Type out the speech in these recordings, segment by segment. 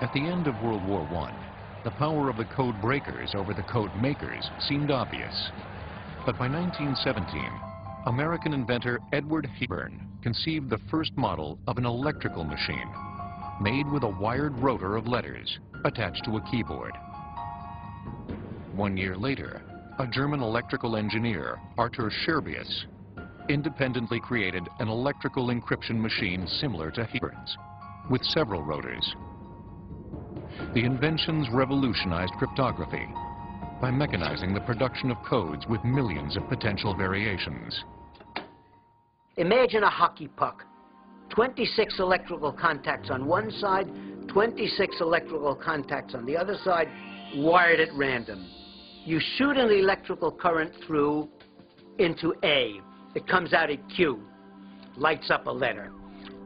At the end of World War I, the power of the code breakers over the code makers seemed obvious. But by 1917, American inventor Edward Hepburn conceived the first model of an electrical machine made with a wired rotor of letters attached to a keyboard. 1 year later, a German electrical engineer, Arthur Scherbius, independently created an electrical encryption machine similar to Hepburn's, with several rotors. The inventions revolutionized cryptography by mechanizing the production of codes with millions of potential variations. Imagine a hockey puck. 26 electrical contacts on one side, 26 electrical contacts on the other side, wired at random. You shoot an electrical current through into A. It comes out at Q, lights up a letter.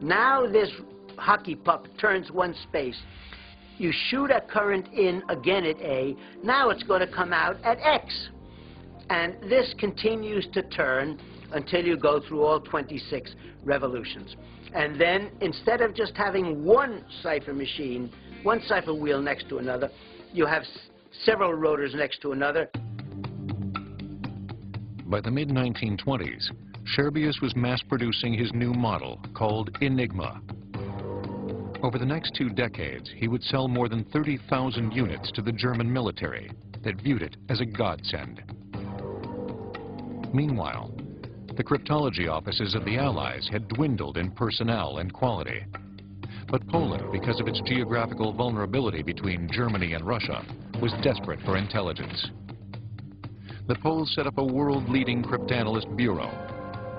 Now this hockey puck turns one space. You shoot a current in again at A. Now it's going to come out at X. And this continues to turn until you go through all 26 revolutions. And then, instead of just having one cipher machine, one cipher wheel next to another, you have several rotors next to another. By the mid-1920s, Scherbius was mass-producing his new model, called Enigma. Over the next 2 decades, he would sell more than 30,000 units to the German military that viewed it as a godsend. Meanwhile, the cryptology offices of the Allies had dwindled in personnel and quality. But Poland, because of its geographical vulnerability between Germany and Russia, was desperate for intelligence. The Poles set up a world-leading cryptanalyst bureau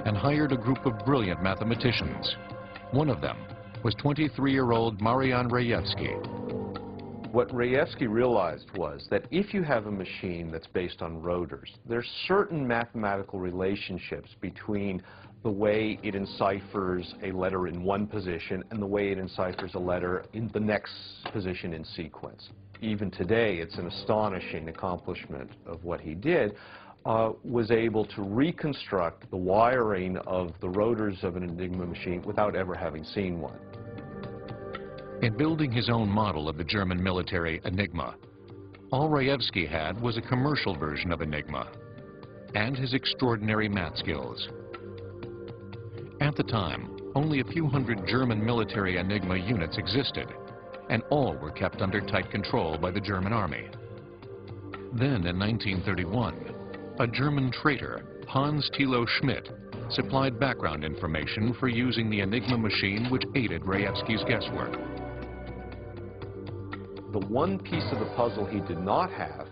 and hired a group of brilliant mathematicians. One of them was 23-year-old Marian Rejewski. What Rejewski realized was that if you have a machine that's based on rotors, there's certain mathematical relationships between the way it enciphers a letter in one position and the way it enciphers a letter in the next position in sequence. Even today, it's an astonishing accomplishment of what he did, was able to reconstruct the wiring of the rotors of an Enigma machine without ever having seen one. In building his own model of the German military Enigma, all Rejewski had was a commercial version of Enigma and his extraordinary math skills. At the time, only a few hundred German military Enigma units existed, and all were kept under tight control by the German army. Then, in 1931, a German traitor, Hans Thilo Schmidt, supplied background information for using the Enigma machine which aided Rejewski's guesswork. The one piece of the puzzle he did not have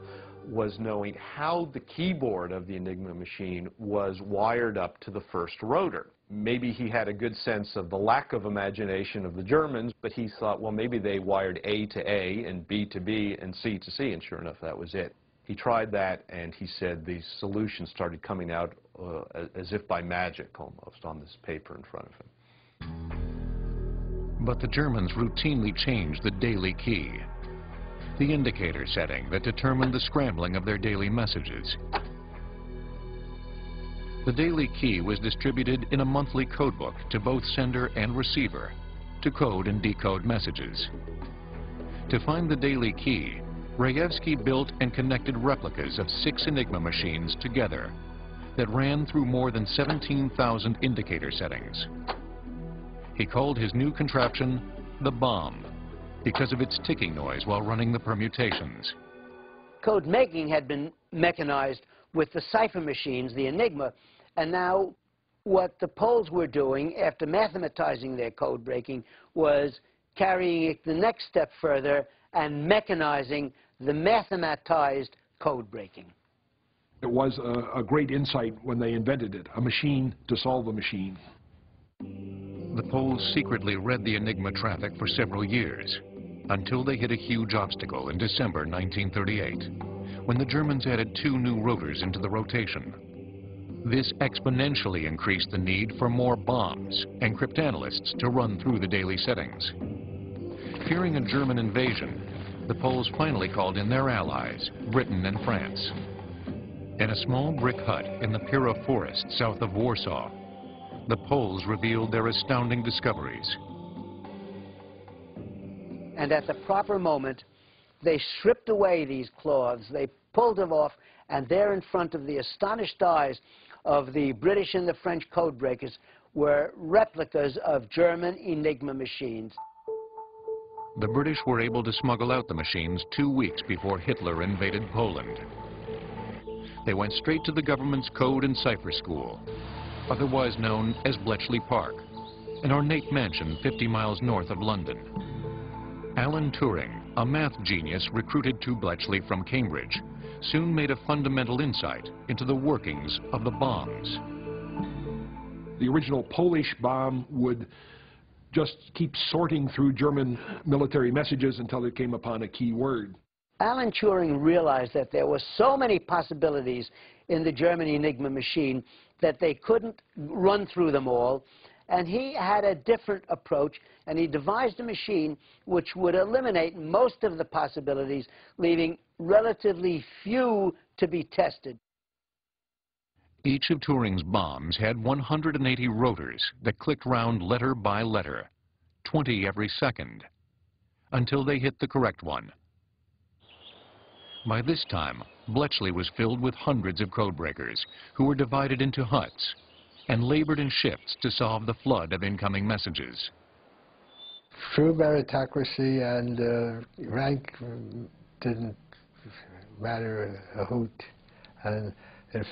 was knowing how the keyboard of the Enigma machine was wired up to the first rotor. Maybe he had a good sense of the lack of imagination of the Germans, but he thought, well, maybe they wired A to A and B to B and C to C, and sure enough, that was it. He tried that, and he said these solutions started coming out as if by magic, almost, on this paper in front of him. But the Germans routinely changed the daily key, the indicator setting that determined the scrambling of their daily messages. The daily key was distributed in a monthly codebook to both sender and receiver to code and decode messages. To find the daily key, Rejewski built and connected replicas of 6 Enigma machines together that ran through more than 17,000 indicator settings. He called his new contraption the bomb because of its ticking noise while running the permutations. Code making had been mechanized with the cipher machines, the Enigma, and now what the Poles were doing after mathematizing their code breaking was carrying it the next step further and mechanizing the mathematized code breaking. It was a great insight when they invented it, a machine to solve a machine. The Poles secretly read the Enigma traffic for several years, until they hit a huge obstacle in December 1938, when the Germans added 2 new rotors into the rotation. This exponentially increased the need for more bombs and cryptanalysts to run through the daily settings. Fearing a German invasion, the Poles finally called in their allies, Britain and France. In a small brick hut in the Pira forest south of Warsaw, the Poles revealed their astounding discoveries. and at the proper moment, they stripped away these cloths, they pulled them off, and there in front of the astonished eyes of the British and the French code breakers were replicas of German Enigma machines. The British were able to smuggle out the machines 2 weeks before Hitler invaded Poland. They went straight to the government's code and cipher school, otherwise known as Bletchley Park, an ornate mansion 50 miles north of London. Alan Turing, a math genius recruited to Bletchley from Cambridge, soon made a fundamental insight into the workings of the bombs. The original Polish bomb would just keep sorting through German military messages until it came upon a key word. Alan Turing realized that there were so many possibilities in the German Enigma machine that they couldn't run through them all, and he had a different approach, and he devised a machine which would eliminate most of the possibilities, leaving relatively few to be tested. Each of Turing's bombs had 180 rotors that clicked round letter by letter, 20 every second, until they hit the correct one. By this time, Bletchley was filled with hundreds of codebreakers who were divided into huts and labored in shifts to solve the flood of incoming messages. True meritocracy and rank didn't matter a hoot. And if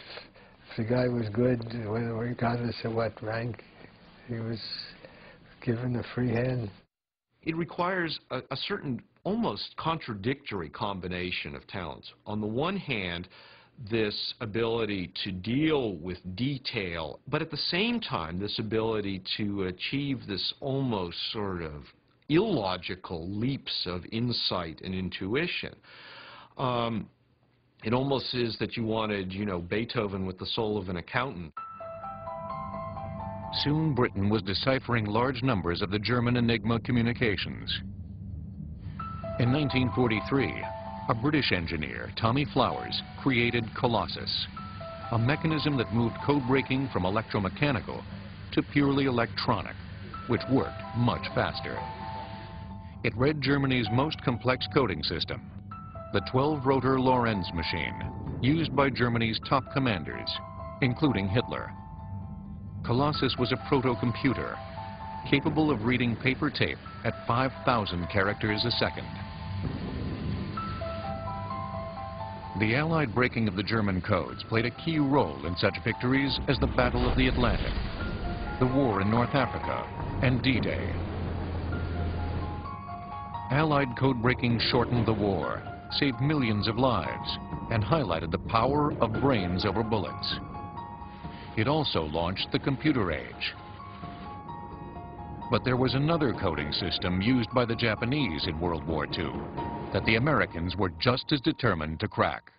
the guy was good, regardless of what rank, he was given a free hand. It requires a certain almost contradictory combination of talents. On the one hand, this ability to deal with detail, but at the same time, this ability to achieve this almost sort of illogical leaps of insight and intuition. It almost is that you wanted, you know, Beethoven with the soul of an accountant. Soon Britain was deciphering large numbers of the German Enigma communications. In 1943, a British engineer, Tommy Flowers, created Colossus, a mechanism that moved code breaking from electromechanical to purely electronic, which worked much faster. It read Germany's most complex coding system, the 12-rotor Lorenz machine, used by Germany's top commanders, including Hitler. Colossus was a proto-computer, capable of reading paper tape at 5,000 characters a second. The Allied breaking of the German codes played a key role in such victories as the Battle of the Atlantic, the war in North Africa, and D-Day. Allied code breaking shortened the war, saved millions of lives, and highlighted the power of brains over bullets. It also launched the computer age. But there was another coding system used by the Japanese in World War II that the Americans were just as determined to crack.